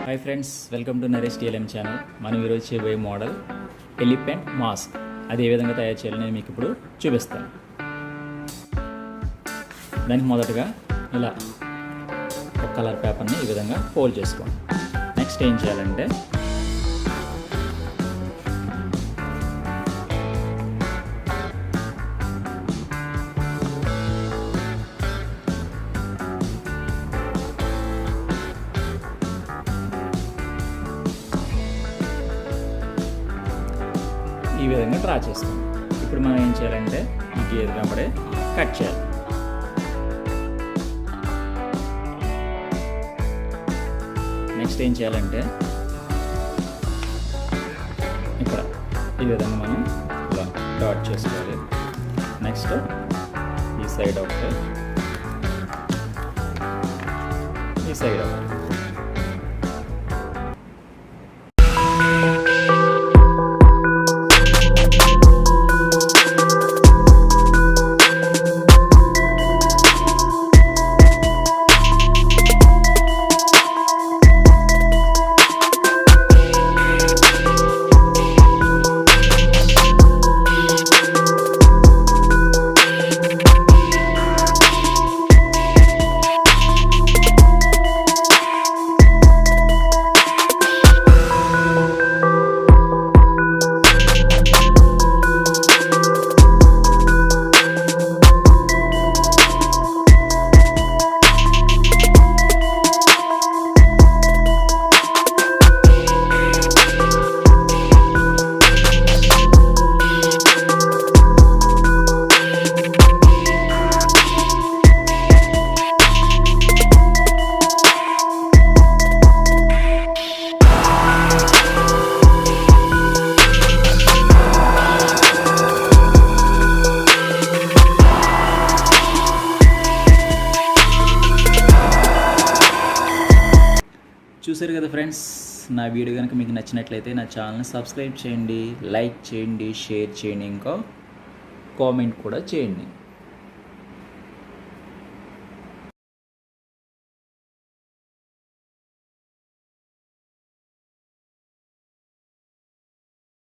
Hi friends, welcome to Naresh TLM channel. మనం ఈరోజు చేయబోయే మోడల్ ఎలిఫెంట్ మాస్క్. అది ఏ విధంగా తయారు చేయాలో నేను మీకు ఇప్పుడు చూపిస్తాను. దానికి మొదటగా ఇలా ఒక కలర్ పేపర్ని ఈ విధంగా ఫోల్డ్ చేసుకోండి. నెక్స్ట్ ఏం చేయాలంటే ఈ విధంగా డ్రా చేసుకోండి. ఇప్పుడు మనం ఏం చేయాలంటే ఈ గీత వెంబడే కట్ చేయాలి. నెక్స్ట్ ఏం చేయాలంటే ఇక్కడ ఈ విధంగా మనం ఇలా డాట్ చేసుకోవాలి. నెక్స్ట్ ఈ సైడ్ ఒకటి, ఈ సైడ్ ఒకటి. చూసారు కదా ఫ్రెండ్స్, నా వీడియో కనుక మీకు నచ్చినట్లయితే నా ఛానల్ని సబ్స్క్రైబ్ చేయండి, లైక్ చేయండి, షేర్ చేయండి, ఇంకా కామెంట్ కూడా చేయండి.